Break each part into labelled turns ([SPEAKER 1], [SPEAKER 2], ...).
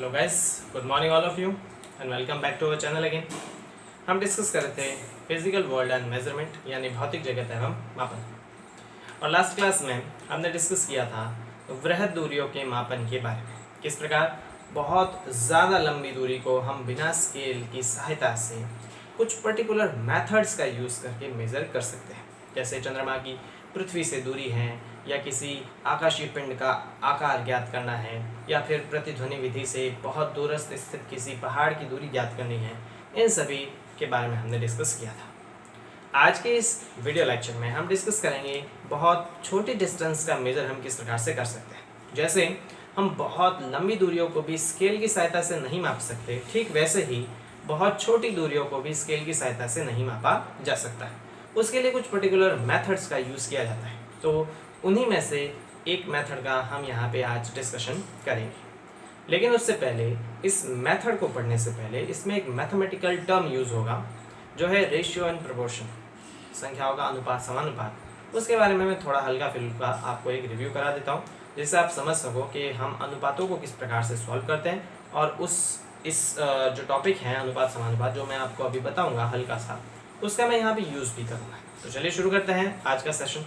[SPEAKER 1] Hello guys, good morning all of you and welcome back to our channel again. हम discuss कर रहे थे physical world and measurement यानी भौतिक जगत एवं मापन। और लास्ट क्लास में हमने डिस्कस किया था वृहद दूरियों के मापन के बारे में, किस प्रकार बहुत ज़्यादा लंबी दूरी को हम बिना स्केल की सहायता से कुछ पर्टिकुलर मेथड्स का यूज़ करके मेज़र कर सकते हैं। जैसे चंद्रमा की पृथ्वी से दूरी है, या किसी आकाशीय पिंड का आकार ज्ञात करना है, या फिर प्रतिध्वनि विधि से बहुत दूरस्थ स्थित किसी पहाड़ की दूरी ज्ञात करनी है। इन सभी के बारे में हमने डिस्कस किया था। आज के इस वीडियो लेक्चर में हम डिस्कस करेंगे बहुत छोटी डिस्टेंस का मेजर हम किस प्रकार से कर सकते हैं। जैसे हम बहुत लंबी दूरियों को भी स्केल की सहायता से नहीं माप सकते, ठीक वैसे ही बहुत छोटी दूरियों को भी स्केल की सहायता से नहीं मापा जा सकता है। उसके लिए कुछ पर्टिकुलर मेथड्स का यूज़ किया जाता है, तो उन्हीं में से एक मेथड का हम यहाँ पे आज डिस्कशन करेंगे। लेकिन उससे पहले, इस मेथड को पढ़ने से पहले, इसमें एक मैथमेटिकल टर्म यूज़ होगा जो है रेशियो एंड प्रोपोर्शन, संख्याओं का अनुपात समानुपात। उसके बारे में मैं थोड़ा हल्का फुल्का आपको एक रिव्यू करा देता हूँ, जिससे आप समझ सको कि हम अनुपातों को किस प्रकार से सॉल्व करते हैं। और इस जो टॉपिक है अनुपात समानुपात, जो मैं आपको अभी बताऊँगा हल्का सा, उसका मैं यहाँ पे यूज़ भी करूँगा। तो चलिए शुरू करते हैं आज का सेशन।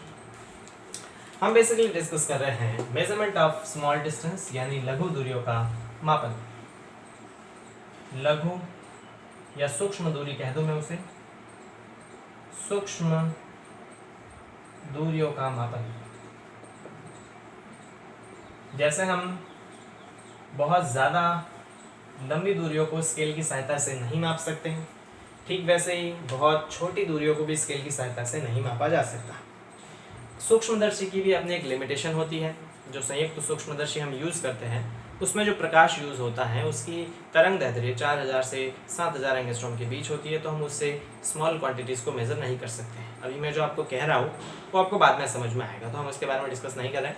[SPEAKER 1] हम बेसिकली डिस्कस कर रहे हैं मेजरमेंट ऑफ स्मॉल डिस्टेंस यानी लघु दूरियों का मापन। लघु या सूक्ष्म दूरी कह दूं मैं उसे, सूक्ष्म दूरियों का मापन। जैसे हम बहुत ज़्यादा लंबी दूरियों को स्केल की सहायता से नहीं माप सकते हैं, ठीक वैसे ही बहुत छोटी दूरियों को भी स्केल की सहायता से नहीं मापा जा सकता। सूक्ष्मदर्शी की भी अपनी एक लिमिटेशन होती है। जो संयुक्त सूक्ष्मदर्शी हम यूज़ करते हैं, उसमें जो प्रकाश यूज़ होता है उसकी तरंग दैर्ध्य 4000 से 7000 एंगस्ट्रॉम के बीच होती है, तो हम उससे स्मॉल क्वांटिटीज़ को मेज़र नहीं कर सकते हैं। अभी मैं जो आपको कह रहा हूँ वो आपको बाद में समझ में आएगा, तो हम उसके बारे में डिस्कस नहीं कर रहे हैं।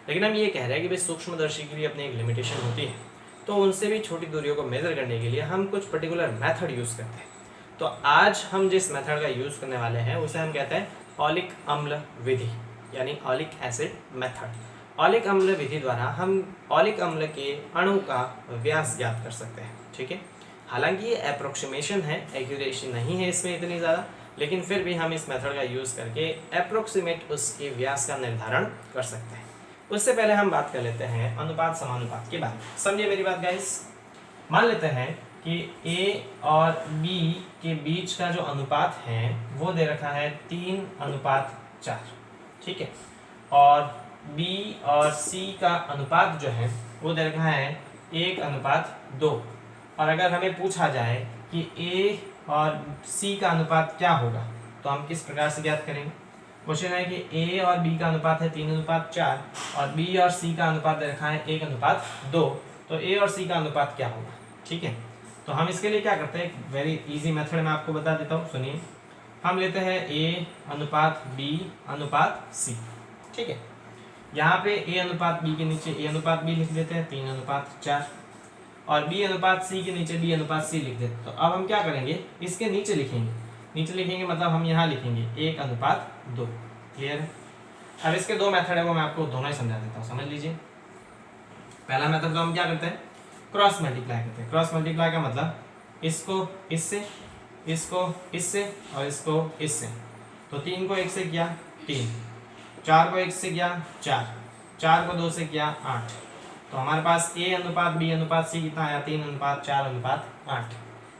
[SPEAKER 1] लेकिन हम ये कह रहे हैं कि भाई सूक्ष्मदर्शी की भी अपनी एक लिमिटेशन होती है, तो उनसे भी छोटी दूरियों को मेज़र करने के लिए हम कुछ पर्टिकुलर मैथड यूज़ करते हैं। तो आज हम जिस मेथड का यूज़ करने वाले हैं उसे हम कहते हैं ऑलिक अम्ल विधि, यानी ऑलिक एसिड मेथड। ऑलिक अम्ल विधि द्वारा हम ऑलिक अम्ल के अणु का व्यास ज्ञात कर सकते हैं। ठीक है, हालांकि ये अप्रोक्सीमेशन है, एक्यूरेसी नहीं है इसमें इतनी ज़्यादा, लेकिन फिर भी हम इस मेथड का यूज़ करके अप्रोक्सीमेट उसके व्यास का निर्धारण कर सकते हैं। उससे पहले हम बात कर लेते हैं अनुपात समानुपात के बारे में। समझिए मेरी बात गाइस। मान लेते हैं कि A और B के बीच का जो अनुपात है वो दे रखा है 3:4, ठीक है, और B और C का अनुपात जो है वो दे रखा है 1:2। और अगर हमें पूछा जाए कि A और C का अनुपात क्या होगा, तो हम किस प्रकार से ज्ञात करेंगे। क्वेश्चन है कि A और B का अनुपात है 3:4 और B और C का अनुपात दे रखा है 1:2, तो A और C का अनुपात क्या होगा। ठीक है, तो हम इसके लिए क्या करते हैं, एक वेरी इजी मेथड मैं आपको बता देता हूँ, सुनिए। हम लेते हैं A:B:C, ठीक है। यहाँ पे A:B के नीचे A:B लिख देते हैं 3:4, और B:C के नीचे B:C लिख देते हैं। तो अब हम क्या करेंगे, इसके नीचे लिखेंगे मतलब हम यहाँ लिखेंगे 1:2। क्लियर है। अब इसके दो मेथड है, वो मैं आपको दोनों ही समझा देता हूँ, समझ लीजिए। पहला मेथड तो हम क्या करते हैं, क्रॉस मल्टीप्लाई करते हैं। क्रॉस मल्टीप्लाई का मतलब इसको इससे, इसको इससे और इसको इससे। तो 3 को 1 से किया 3, 4 को 1 से किया 4, 4 को 2 से किया 8। तो हमारे पास A:B:C कितना आया, 3:4:8,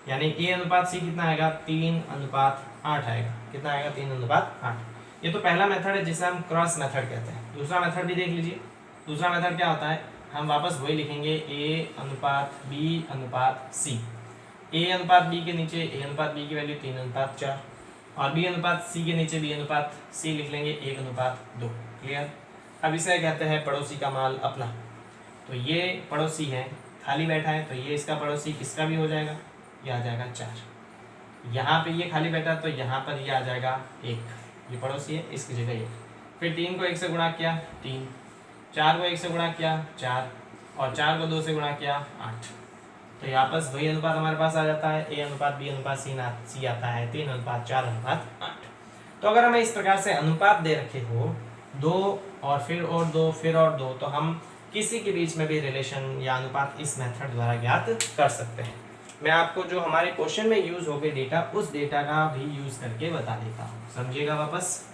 [SPEAKER 1] यानी A:C कितना आएगा, 3:8 आएगा। कितना आएगा, 3:8। ये तो पहला मेथड है जिसे हम क्रॉस मेथड कहते हैं। दूसरा मेथड भी देख लीजिए। दूसरा मेथड क्या होता है, हम वापस वही लिखेंगे A:B:C। A:B के नीचे A:B की वैल्यू 3:4 और B:C के नीचे B:C लिख लेंगे 1:2। क्लियर। अब इसे कहते हैं पड़ोसी का माल अपना। तो ये पड़ोसी है, खाली बैठा है, तो ये इसका पड़ोसी, इसका भी हो जाएगा, ये आ जाएगा 4। यहाँ पे ये खाली बैठा तो यहाँ पर ये आ जाएगा 1, ये पड़ोसी है, इसकी जगह 1। फिर 3 को 1 से गुणा किया 3, 4 को 1 से गुणा किया 4, और 4 को 2 से गुणा किया 8। तो यहाँ पर वही अनुपात हमारे पास आ जाता है, A:B:C आता है 3:4:8। तो अगर हमें इस प्रकार से अनुपात दे रखे हो 2 और फिर 2 फिर 2, तो हम किसी के बीच में भी रिलेशन या अनुपात इस मेथड द्वारा ज्ञात कर सकते हैं। मैं आपको जो हमारे क्वेश्चन में यूज हो गए डेटा, उस डेटा का भी यूज करके बता देता हूँ, समझिएगा। वापस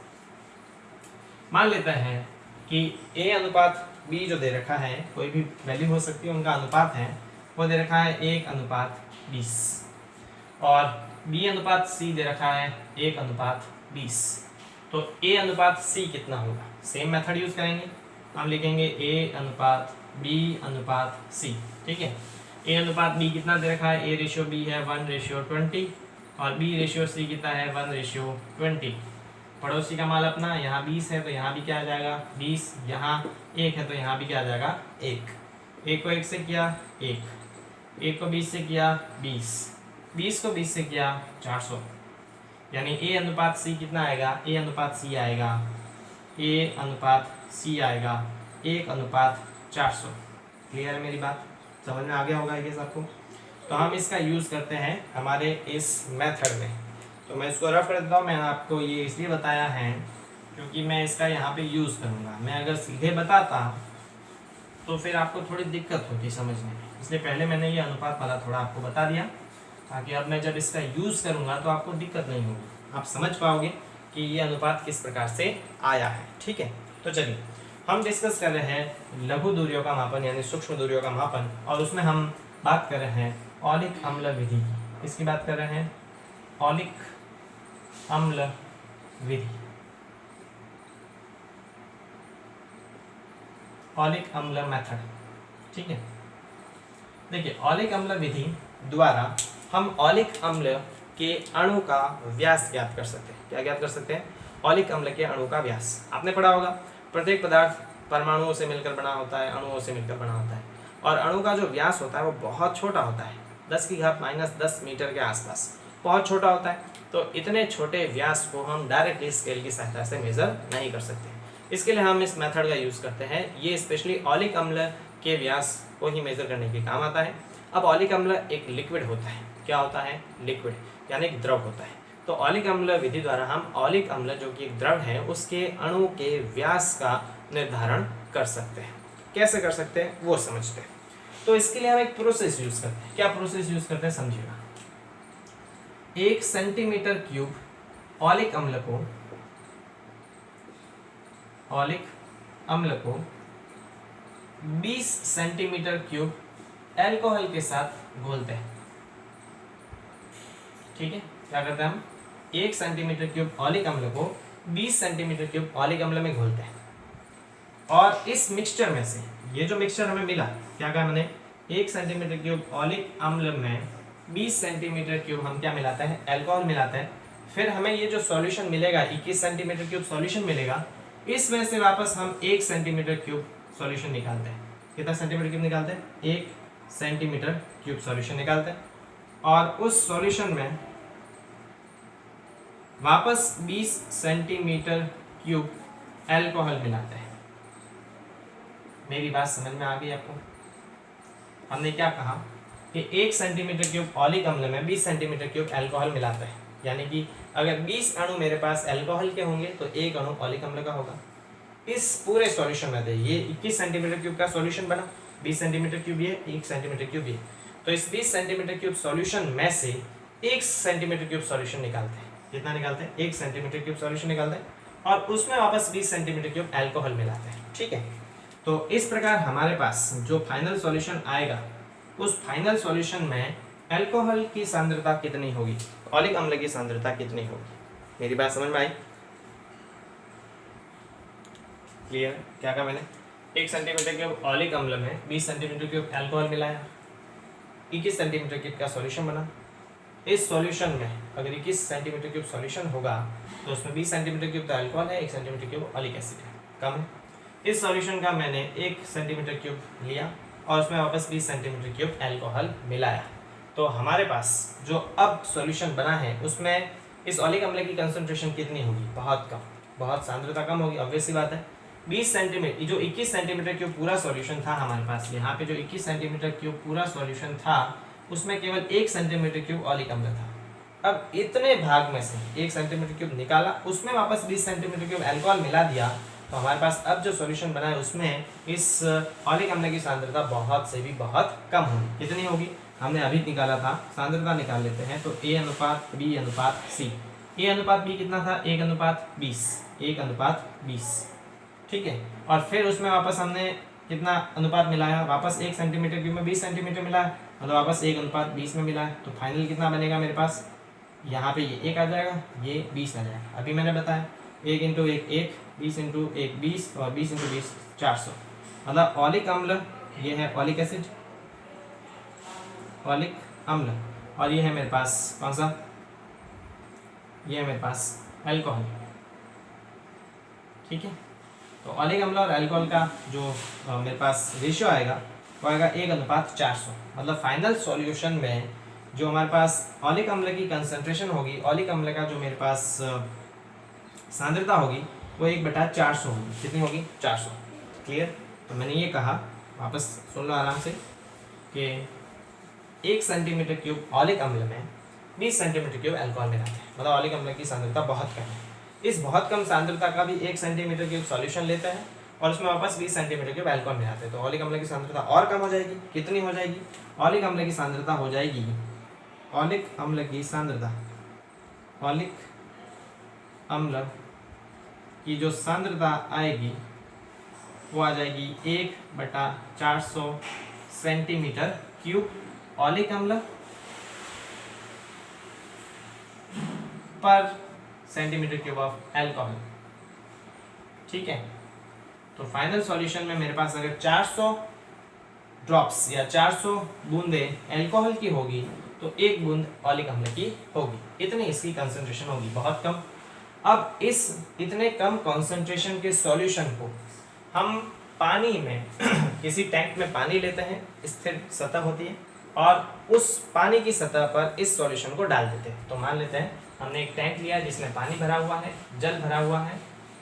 [SPEAKER 1] मान लेते हैं कि a अनुपात b जो दे रखा है, कोई भी वैल्यू हो सकती है, उनका अनुपात है, वो दे रखा है 1:20 और b अनुपात c दे रखा है 1:20। तो a अनुपात c कितना होगा? सेम मेथड यूज करेंगे, हम लिखेंगे a अनुपात b अनुपात c। ठीक है, a अनुपात b कितना दे रखा है? a रेशियो b है 1:20 और b रेशियो c कितना है? 1:20। पड़ोसी का माल अपना, यहाँ 20 है तो यहाँ भी क्या आ जाएगा? 20। यहाँ 1 है तो यहाँ भी क्या आ जाएगा? 1। 1 को 1 से किया 1, 1 को 20 से किया 20, 20 को 20 से किया 400। यानी a अनुपात c कितना आएगा? a अनुपात c आएगा, a अनुपात c आएगा 1:400। क्लियर है मेरी बात? समझ में आ गया होगा ये सबको। तो हम इसका यूज़ करते हैं हमारे इस मेथड में। तो मैं इसको रफ कर देता हूँ। मैंने आपको ये इसलिए बताया है क्योंकि मैं इसका यहाँ पे यूज़ करूँगा। मैं अगर सीधे बताता तो फिर आपको थोड़ी दिक्कत होती समझने में, इसलिए पहले मैंने ये अनुपात वाला थोड़ा आपको बता दिया, ताकि अब मैं जब इसका यूज़ करूँगा तो आपको दिक्कत नहीं होगी, आप समझ पाओगे कि ये अनुपात किस प्रकार से आया है। ठीक है, तो चलिए हम डिस्कस कर रहे हैं लघु दूरियों का मापन यानी सूक्ष्म दूरियों का मापन, और उसमें हम बात कर रहे हैं औलिक अम्ल विधि की। इसकी बात कर रहे हैं औलिक अम्ल विधि, औलिक अम्ल मेथड। ठीक है, देखिए औलिक अम्ल विधि द्वारा हम औलिक अम्ल के अणु का व्यास ज्ञात कर सकते हैं। क्या ज्ञात कर सकते हैं? औलिक अम्ल के अणु का व्यास। आपने पढ़ा होगा प्रत्येक पदार्थ परमाणुओं से मिलकर बना होता है, अणुओं से मिलकर बना होता है, और अणु का जो व्यास होता है वो बहुत छोटा होता है, 10⁻⁻10 मीटर के आसपास, बहुत छोटा होता है। तो इतने छोटे व्यास को हम डायरेक्टली स्केल की सहायता से मेजर नहीं कर सकते। इसके लिए हम इस मेथड का यूज़ करते हैं। ये स्पेशली औलिक अम्ल के व्यास को ही मेजर करने के काम आता है। अब औलिक अम्ल एक लिक्विड होता है। क्या होता है? लिक्विड, यानी एक द्रव होता है। तो औलिक अम्ल विधि द्वारा हम औलिक अम्ल जो कि एक द्रव है उसके अणु के व्यास का निर्धारण कर सकते हैं। कैसे कर सकते हैं वो समझते हैं। तो इसके लिए हम एक प्रोसेस यूज करते हैं। क्या प्रोसेस यूज करते हैं समझिएगा। 1 सेंटीमीटर क्यूब औलिक अम्ल को 20 सेंटीमीटर क्यूब अल्कोहल के साथ घोलते हैं। ठीक है, क्या करते हैं हम? 1 सेंटीमीटर क्यूब औलिक अम्ल को 20 सेंटीमीटर क्यूब औलिक अम्ल में घोलते हैं, और इस मिक्सचर में से ये जो मिक्सचर हमें मिला, क्या कहा मैंने? 1 सेंटीमीटर क्यूब औलिक अम्ल में 20 सेंटीमीटर क्यूब हम क्या मिलाते हैं? अल्कोहल मिलाते हैं। फिर हमें ये जो सॉल्यूशन मिलेगा 21 सेंटीमीटर क्यूब सॉल्यूशन मिलेगा, इसमें से वापस हम 1 सेंटीमीटर क्यूब सॉल्यूशन निकालते हैं। कितना सेंटीमीटर क्यूब निकालते हैं? 1 सेंटीमीटर क्यूब सॉल्यूशन निकालते हैं, और उस सॉल्यूशन में वापस 20 सेंटीमीटर क्यूब अल्कोहल मिलाते हैं। मेरी बात समझ में आ गई आपको? हमने क्या कहा कि 1 सेंटीमीटर क्यूब औलिक अम्ल में 20 सेंटीमीटर क्यूब अल्कोहल मिलाता है, यानी कि अगर 20 अणु मेरे पास अल्कोहल के होंगे तो 1 अणु औलिक अम्ल का होगा। इस पूरे सॉल्यूशन में ये 21 सेंटीमीटर क्यूब का सॉल्यूशन बना, 20 सेंटीमीटर क्यूब ये, 1 सेंटीमीटर क्यूब ये। तो इस 20 सेंटीमीटर क्यूब सॉल्यूशन में से 1 सेंटीमीटर क्यूब सॉल्यूशन निकालते हैं। कितना निकालते हैं? 1 सेंटीमीटर क्यूब सॉल्यूशन निकालते हैं, और उसमें वापस 20 सेंटीमीटर क्यूब अल्कोहल मिलाते हैं। ठीक है, तो इस प्रकार हमारे पास जो फाइनल सॉल्यूशन आएगा, उस फाइनल सॉल्यूशन में अल्कोहल की सांद्रता कितनी होगी, औलिक अम्ल की सांद्रता कितनी होगी। मेरी बात समझ में आई? क्लियर? क्या कहा मैंने? 1 सेंटीमीटर क्यूब औलिक अम्ल में 20 सेंटीमीटर क्यूब अल्कोहल मिलाया, 21 सेंटीमीटर क्यूब का सॉल्यूशन बना। इस सॉल्यूशन में अगर 21 सेंटीमीटर क्यूब सॉल्यूशन होगा तो उसमें 20 सेंटीमीटर क्यूब तो अल्कोहल है, 1 सेंटीमीटर क्यूब ऑलिक एसिड है, कम है। इस सॉल्यूशन का मैंने 1 सेंटीमीटर क्यूब लिया और उसमें वापस 20 सेंटीमीटर क्यूब अल्कोहल मिलाया। तो हमारे पास जो अब सॉल्यूशन बना है उसमें इस ऑलिक अम्ल की कंसंट्रेशन कितनी होगी? बहुत कम, बहुत सांद्रता कम होगी, ऑब्वियस सी बात है। 20 सेंटीमीटर, जो 21 सेंटीमीटर क्यूब पूरा सॉल्यूशन था हमारे पास, यहाँ पे जो 21 सेंटीमीटर क्यूब पूरा सॉल्यूशन था उसमें केवल 1 सेंटीमीटर क्यूब ऑलिक अम्ल था। अब इतने भाग में से 1 सेंटीमीटर क्यूब निकाला, उसमें वापस 20 सेंटीमीटर क्यूब अल्कोहल मिला दिया, तो हमारे पास अब जो सॉल्यूशन बना है उसमें इस ऑलिक अम्ल की सांद्रता बहुत से भी बहुत कम होगी। कितनी होगी? हमने अभी निकाला था, सांद्रता निकाल लेते हैं। तो A अनुपात B अनुपात C। A अनुपात B कितना था? 1:20, 1:20, ठीक है। और फिर उसमें वापस हमने कितना अनुपात मिलाया? वापस 1 सेंटीमीटर क्यूब में 20 सेंटीमीटर मिला है, मतलब वापस 1:20 में मिला है। तो फाइनल कितना बनेगा मेरे पास? यहाँ पे ये 1 आ जाएगा, ये 20 आ जाएगा। अभी मैंने बताया 1 × 1 1, 20 × 1 20 और 20 × 20 400। मतलब ऑलिक अम्ल, ये है ऑलिक एसिड, ऑलिक अम्ल, और ये है मेरे पास कौन सा? ये है मेरे पास अल्कोहल, ठीक है। तो ऑलिक अम्ल और अल्कोहल का जो मेरे पास रेशियो आएगा वो आएगा 1:400। मतलब फाइनल सॉल्यूशन में जो हमारे पास ऑलिक अम्ल की कंसंट्रेशन होगी, ऑलिक अम्ल का जो मेरे पास सांद्रता होगी वो 1/400 होगी। कितनी होगी? 400। क्लियर? तो मैंने ये कहा, वापस सुन लो आराम से, कि 1 सेंटीमीटर क्यूब ऑलिक अम्ल में 20 सेंटीमीटर क्यूब अल्कोहल मिलाते हैं। मतलब ऑलिक अम्ल की सांद्रता बहुत कम है। इस बहुत कम सांद्रता का भी 1 सेंटीमीटर क्यूब सॉल्यूशन लेते हैं और उसमें वापस 20 सेंटीमीटर क्यूब अल्कोहल मिलाते हैं। तो ऑलिक अम्ल की सांद्रता और कम हो जाएगी। कितनी हो जाएगी? ऑलिक अम्ल की सांद्रता हो जाएगी, ऑलिक अम्ल की सांद्रता, ऑलिक अम्ल की जो सांद्रता आएगी वो आ जाएगी 1/400 सेंटीमीटर क्यूब ऑलिक अम्ल पर सेंटीमीटर क्यूब ऑफ अल्कोहल, ठीक है। तो फाइनल सॉल्यूशन में मेरे पास अगर 400 ड्रॉप्स या 400 बूंदे अल्कोहल की होगी तो 1 बूंद ऑलिक अम्ल की होगी। इतनी इसकी कंसंट्रेशन होगी, बहुत कम। अब इस इतने कम कंसंट्रेशन के सॉल्यूशन को हम पानी में किसी टैंक में पानी लेते हैं, स्थिर सतह होती है, और उस पानी की सतह पर इस सॉल्यूशन को डाल देते हैं। तो मान लेते हैं हमने एक टैंक लिया जिसमें पानी भरा हुआ है, जल भरा हुआ है,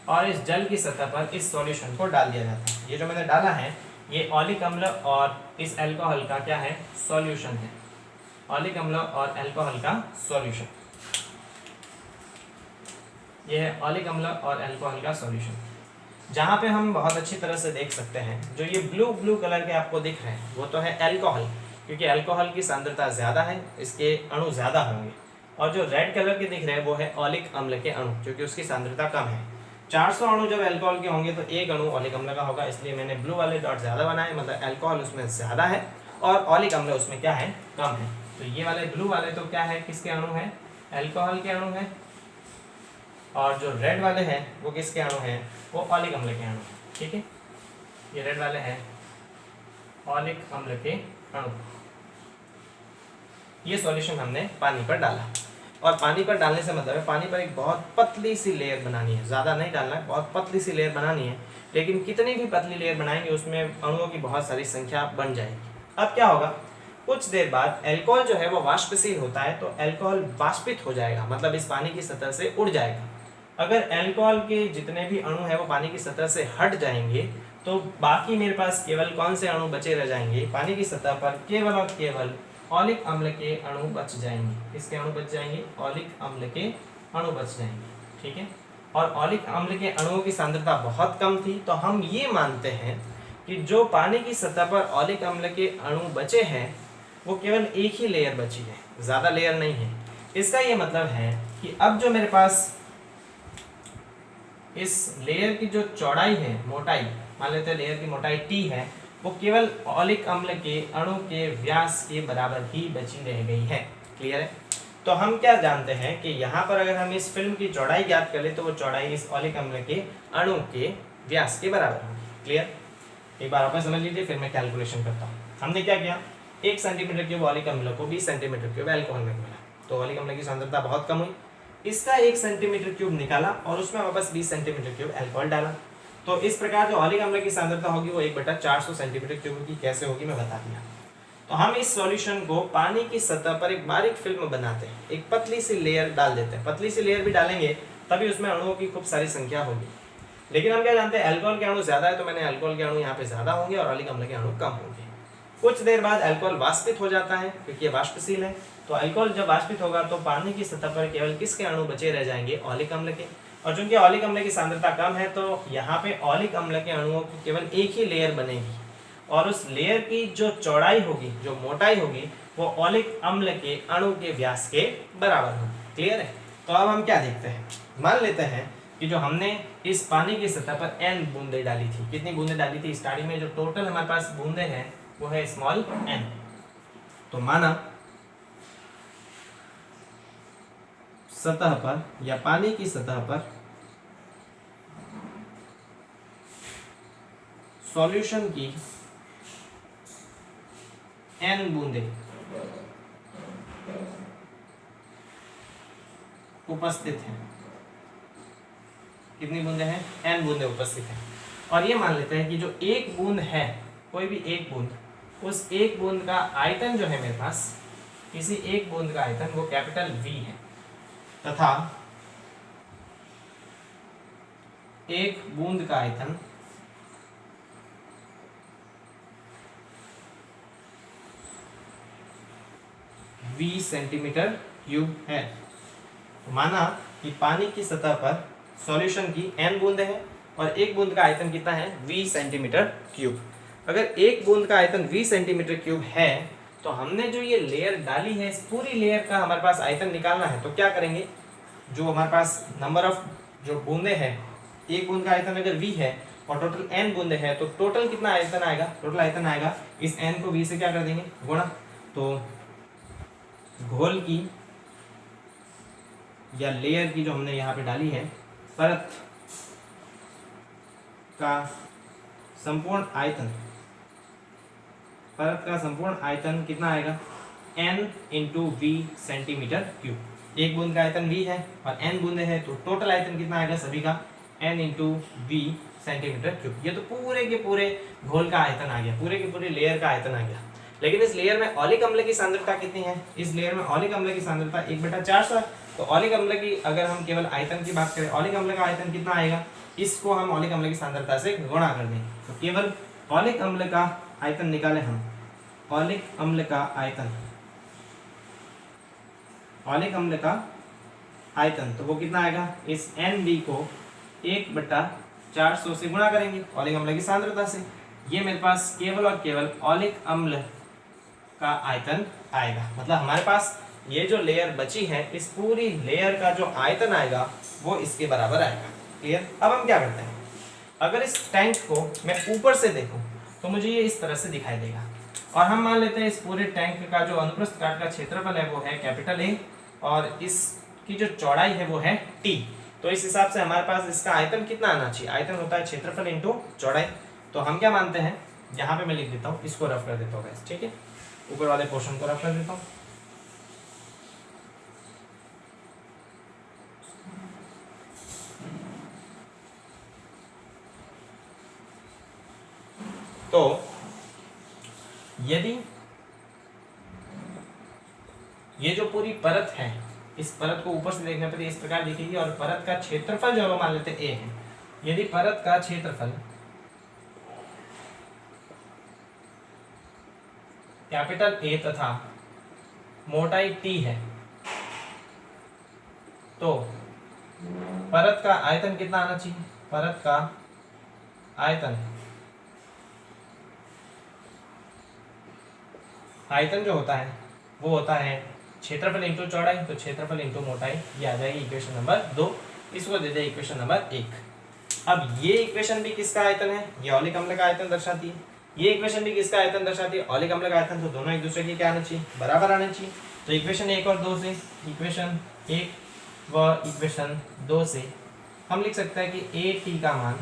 [SPEAKER 1] और इस जल की सतह पर इस सॉल्यूशन को डाल दिया जाता है। ये जो मैंने डाला है ये ऑलिक अम्ल और इस अल्कोहल का क्या है? सॉल्यूशन है। ऑलिक अम्ल और अल्कोहल का सॉल्यूशन, ये है ऑलिक अम्ल और अल्कोहल का सॉल्यूशन। जहाँ पे हम बहुत अच्छी तरह से देख सकते हैं, जो ये ब्लू कलर के आपको दिख रहे हैं वो तो है अल्कोहल, क्योंकि अल्कोहल की सांद्रता ज़्यादा है, इसके अणु ज़्यादा होंगे। और जो रेड कलर के दिख रहे हैं वो है ऑलिक अम्ल के अणु, क्योंकि उसकी सांद्रता कम है। 400 अणु जब अल्कोहल के होंगे तो 1 अणु ऑलिक अम्ल का होगा, इसलिए मैंने ब्लू वाले डॉट ज़्यादा बनाए, मतलब अल्कोहल उसमें ज़्यादा है और ऑलिक अम्ल उसमें क्या है? कम है। तो ये वाले ब्लू वाले तो क्या है? किसके अणु है? अल्कोहल के अणु है। और जो रेड वाले हैं वो किसके अणु हैं? वो ऑलिक अम्ल के अणु, ठीक है। ये रेड वाले हैं ऑलिक अम्ल के अणु। ये सॉल्यूशन हमने पानी पर डाला, और पानी पर डालने से मतलब है पानी पर एक बहुत पतली सी लेयर बनानी है, ज़्यादा नहीं डालना है, बहुत पतली सी लेयर बनानी है। लेकिन कितनी भी पतली लेयर बनाएंगे उसमें अणुओं की बहुत सारी संख्या बन जाएगी। अब क्या होगा? कुछ देर बाद अल्कोहल जो है वो वाष्पशील होता है, तो अल्कोहल वाष्पित हो जाएगा, मतलब इस पानी की सतह से उड़ जाएगा। अगर अल्कोहल के जितने भी अणु हैं वो पानी की सतह से हट जाएंगे तो बाकी मेरे पास केवल कौन से अणु बचे रह जाएंगे? पानी की सतह पर केवल और केवल ऑलिक अम्ल के अणु बच जाएंगे। किसके अणु बच जाएंगे? ऑलिक अम्ल के अणु बच जाएंगे, ठीक है। और ऑलिक अम्ल के अणुओं की सांद्रता बहुत कम थी, तो हम ये मानते हैं कि जो पानी की सतह पर ऑलिक अम्ल के अणु बचे हैं वो केवल एक ही लेयर बची है, ज़्यादा लेयर नहीं है। इसका ये मतलब है कि अब जो मेरे पास इस लेयर की जो चौड़ाई है, मोटाई, मान लेते हैं लेयर की मोटाई t है, वो केवल ऑलिक अम्ल के अणु के व्यास के बराबर ही बची रह गई है। क्लियर है? तो हम क्या जानते हैं कि यहाँ पर अगर हम इस फिल्म की चौड़ाई ज्ञात करें तो वो चौड़ाई इस ऑलिक अम्ल के अणु के व्यास के बराबर होगी। क्लियर? एक बार आप समझ लीजिए, फिर मैं कैलकुलेशन करता हूँ। हमने क्या किया? 1 सेंटीमीटर क्यूब ऑलिक अम्ल को 20 सेंटीमीटर क्यूब अल्कोहल में मिला, तो ऑलिक अम्ल की सांद्रता बहुत कम हुई। इसका 1 सेंटीमीटर क्यूब निकाला और उसमें वापस 20 सेंटीमीटर क्यूब अल्कोहल डाला। तो इस प्रकार जो ऑलिक अम्ल की सांद्रता होगी वो 1/400 सेंटीमीटर क्यूब की कैसे होगी मैं बता दिया। तो हम इस सॉल्यूशन को पानी की सतह पर एक बारीक फिल्म बनाते हैं, एक पतली सी लेयर डाल देते हैं। पतली सी लेयर भी डालेंगे तभी उसमें अणुओं की खूब सारी संख्या होगी। लेकिन हम क्या जानते हैं? अल्कोहल के अणु ज़्यादा है, तो मैंने अल्कोहल के अणु यहाँ पे ज़्यादा होंगे और ऑलिक अम्ल के अणु कम होंगे। कुछ देर बाद अल्कोहल वाष्पित हो जाता है, क्योंकि ये वाष्पशील है। तो अल्कोहल जब वाष्पित होगा तो पानी की सतह पर केवल किसके अणु बचे रह जाएंगे? ऑलिक अम्ल के। और चूंकि ऑलिक अम्ल की सांद्रता कम है तो यहाँ पे ऑलिक अम्ल के अणुओं की केवल एक ही लेयर बनेगी और उस लेयर की जो चौड़ाई होगी, जो मोटाई होगी, वो ऑलिक अम्ल के अणु के व्यास के बराबर होगी। क्लियर है? तो अब हम क्या देखते हैं, मान लेते हैं कि जो हमने इस पानी की सतह पर n बूंदे डाली थी, कितनी बूंदे डाली थी स्टार्टिंग में, जो टोटल हमारे पास बूंदे हैं वो है स्मॉल n। तो माना सतह पर या पानी की सतह पर सॉल्यूशन की n बूंदे उपस्थित हैं। कितनी बूंदे हैं? n बूंदे उपस्थित हैं। और ये मान लेते हैं कि जो एक बूंद है, कोई भी एक बूंद, उस एक बूंद का आयतन जो है मेरे पास, किसी एक बूंद का आयतन वो कैपिटल V है, तथा एक बूंद का आयतन V सेंटीमीटर क्यूब है। तो माना कि पानी की सतह पर सॉल्यूशन की n बूंदें हैं और एक बूंद का आयतन कितना है? V centimetre cube. अगर एक बूंद का आयतन V सेंटीमीटर क्यूब है तो हमने जो ये लेयर डाली है, इस पूरी लेयर का हमारे पास आयतन निकालना है। तो क्या करेंगे, जो हमारे पास नंबर ऑफ जो बूंदे हैं, एक बूंद का आयतन अगर V है और टोटल n बूंदे हैं, तो टोटल कितना आयतन आएगा? टोटल आयतन आएगा, इस n को V से क्या कर देंगे? गुणा। तो घोल की या लेयर की जो हमने यहाँ पे डाली है, परत का संपूर्ण आयतन, परत का संपूर्ण आयतन कितना आएगा? n into V centimetre cube. एक बूंद का आयतन V है और n बूंदे हैं, तो टोटल आयतन कितना आएगा सभी का? n into V centimetre cube. ये तो पूरे के पूरे घोल का आयतन आ गया, पूरे के पूरे लेयर का आयतन आ गया। लेकिन इस लेयर में ऑलिक अम्ल की सांद्रता कितनी है? इस लेयर में ऑलिक अम्ल की सांद्रता 1/400 है। तो ऑलिक अम्ल की अगर हम केवल आयतन की बात करें, ऑलिक अम्ल का आयतन कितना आएगा, इसको हम ऑलिक अम्ल की सांद्रता से गुणा कर देंगे। तो केवल ऑलिक अम्ल का आयतन निकाले हम, ऑलिक अम्ल का आयतन, ऑलिक अम्ल का आयतन, तो वो कितना आएगा? इस NB को 1/400 से गुणा करेंगे ऑलिक अम्ल की सांद्रता से। ये मेरे पास केवल और केवल ऑलिक अम्ल का आयतन आएगा। मतलब हमारे पास ये जो लेयर बची है, इस पूरी लेयर का जो आयतन आएगा वो इसके बराबर आएगा। क्लियर? अब हम क्या करते हैं, अगर इस टैंक को मैं ऊपर से देखूं तो मुझे ये इस तरह से दिखाई देगा। और हम मान लेते हैं इस पूरे टैंक का जो अनुप्रस्थ काट का क्षेत्रफल है वो है कैपिटल A और इसकी जो चौड़ाई है वो है T। तो इस हिसाब से हमारे पास इसका आयतन कितना आना चाहिए? आयतन होता है क्षेत्रफल इंटू चौड़ाई। तो हम क्या मानते हैं, यहाँ पे मैं लिख देता हूँ, इसको रफ कर देता हूँ गाइस, ठीक है? ऊपर वाले पोर्शन को रफ कर देता हूँ। तो यदि ये जो पूरी परत है, इस परत को ऊपर से देखने पर इस प्रकार दिखेगी और परत का क्षेत्रफल जो हम मान लेते हैं A है। यदि परत का क्षेत्रफल कैपिटल A तथा मोटाई T है, तो परत का आयतन कितना आना चाहिए? परत का आयतन जो होता है वो होता है क्षेत्रफल इंटू चौड़ाई। तो क्षेत्रफल इंटू मोटाई, ये आ जाएगी इक्वेशन नंबर 2। इसको दे दे इक्वेशन नंबर 1। अब ये इक्वेशन भी किसका आयतन है? ये ऑलिक अम्ल का आयतन दर्शाती है। ये इक्वेशन भी किसका आयतन दर्शाती है? ऑलिक अम्ल का आयतन। तो दोनों एक दूसरे के क्या आना चाहिए? बराबर आना चाहिए। तो इक्वेशन 1 और 2 से, इक्वेशन 1 व इक्वेशन 2 से हम लिख सकते हैं कि AT का मान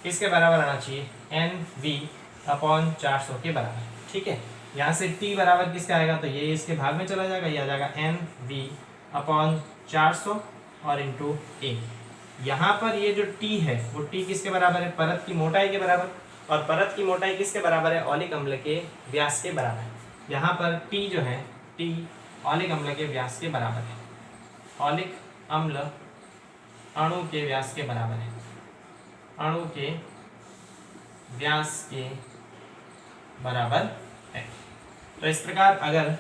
[SPEAKER 1] किसके बराबर आना चाहिए? NV/400 के बराबर। ठीक है, यहाँ से T बराबर किसका आएगा? तो ये इसके भाग में चला जाएगा, ये आ जाएगा NV/400 और इंटू A। यहाँ पर ये जो T है वो T किसके बराबर है? परत की मोटाई के बराबर। और परत की मोटाई किसके बराबर है? ऑलिक अम्ल के व्यास के बराबर। यहाँ पर T जो है, T ऑलिक अम्ल के व्यास के बराबर है। ऑलिक अम्ल अणु के व्यास के बराबर है, अणु के व्यास के बराबर है। तो इस प्रकार अगर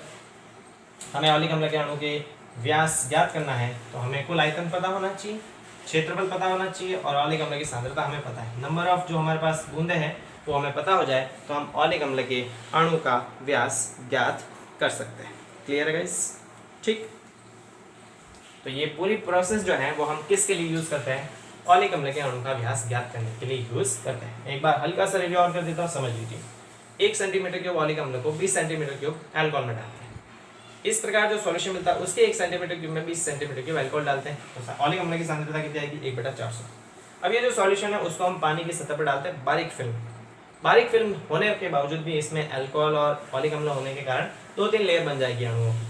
[SPEAKER 1] हमें ऑलिक अम्ल के अणु के व्यास ज्ञात करना है तो हमें कुल आयतन पता होना चाहिए। क्षेत्रफल पता होना चाहिए और ऑलिक अम्ल की सांद्रता हमें पता है। नंबर ऑफ जो हमारे पास बूंदे हैं वो हमें पता हो जाए तो हम ऑलिक अम्ल के अणु का व्यास ज्ञात कर सकते हैं। क्लियर है गाइस? ठीक, तो ये पूरी प्रोसेस जो है वो हम किसके लिए यूज करते हैं? ऑलिक अम्ल के अणु का व्यास ज्ञात करने के लिए यूज करते हैं। एक बार हल्का सा रिव्यू और कर देता हूँ, समझ लीजिए। 1 सेंटीमीटर क्यूब ऑलिक अम्ल को 20 सेंटीमीटर क्यूब अल्कोहल में डालते हैं। इस प्रकार जो सॉल्यूशन मिलता है उसके 1 सेंटीमीटर क्यूब में 20 सेंटीमीटर क्यूब अल्कोहल डालते हैं, तो ऑलिक अम्ल की सांद्रता कितनी आएगी? 1/400। अब ये जो सॉल्यूशन है उसको हम पानी की सतह पर डालते हैं, बारीक फिल्म होने के बावजूद भी इसमें अल्कोहल और ऑलिक अम्ल होने के कारण 2-3 लेयर बन जाएगी अणुओं की।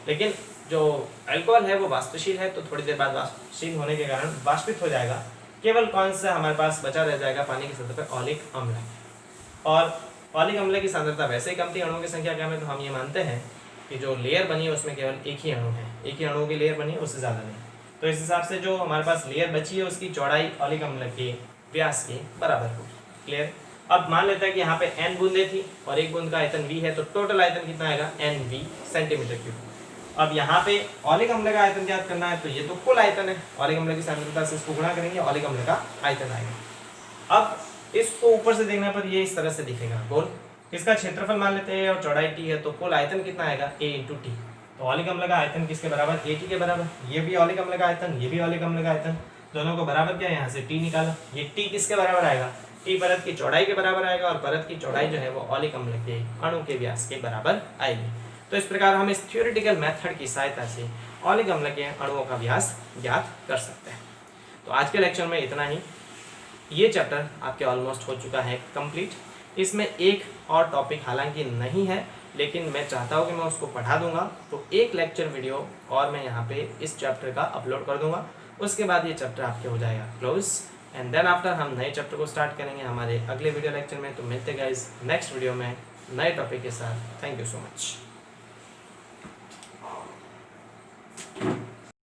[SPEAKER 1] लेकिन जो अल्कोहल है वो वाष्पशील है, तो थोड़ी देर बाद वाष्पशील होने के कारण वाष्पित हो जाएगा। केवल कौन सा हमारे पास बचा रह जाएगा पानी की सतह पर? ऑलिक अम्ल। और ऑलिक अम्ल की सांद्रता वैसे ही कम थी, अणुओं की संख्या कम है, तो हम ये मानते हैं कि जो लेयर बनी है उसमें केवल एक ही अणु है, एक ही अणु की लेयर बनी है, उससे ज़्यादा नहीं। तो इस हिसाब से जो हमारे पास लेयर बची है उसकी चौड़ाई ऑलिक अम्ल के व्यास के बराबर होगी। क्लियर? अब मान लेते हैं कि यहाँ पे n बूंदे थी और एक बूंद का आयतन v है, तो टोटल आयतन कितना आएगा? nv centimetre cube. अब यहाँ पे ऑलिक अम्ल का आयतन ज्ञात करना है, तो ये तो कुल आयतन है, ऑलिक अम्ल की सांद्रता से इसको गुणा करेंगे, ऑलिक अम्ल का आयतन आएगा। अब इसको ऊपर से देखने पर ये इस तरह से दिखेगा गोल। इसका क्षेत्रफल मान लेते हैं और चौड़ाई t है, तो कुल आयतन कितना आएगा? a × t। तो ऑलिक अम्ल का आयतन किसके बराबर? AT के बराबर। ये भी ऑलिक अम्ल का आयतन, ये भी ऑलिक अम्ल का आयतन, दोनों को बराबर किया, यहाँ से t निकाला। ये t किसके बराबर आएगा? t परत की चौड़ाई के बराबर आएगा, और परत की चौड़ाई जो है वो ऑलिक अम्ल के अणु के व्यास के बराबर आएगी। तो इस प्रकार हम इस थ्योरेटिकल मेथड की सहायता से ऑलिक अम्ल के अणुओं का व्यास ज्ञात कर सकते हैं। तो आज के लेक्चर में इतना ही। ये चैप्टर आपके ऑलमोस्ट हो चुका है कंप्लीट। इसमें एक और टॉपिक हालांकि नहीं है, लेकिन मैं चाहता हूँ कि मैं उसको पढ़ा दूंगा, तो एक लेक्चर वीडियो और मैं यहाँ पे इस चैप्टर का अपलोड कर दूंगा। उसके बाद ये चैप्टर आपके हो जाएगा क्लोज, एंड देन आफ्टर हम नए चैप्टर को स्टार्ट करेंगे हमारे अगले वीडियो लेक्चर में। तो मिलते गाइस नेक्स्ट वीडियो में नए टॉपिक के साथ। Thank you so much.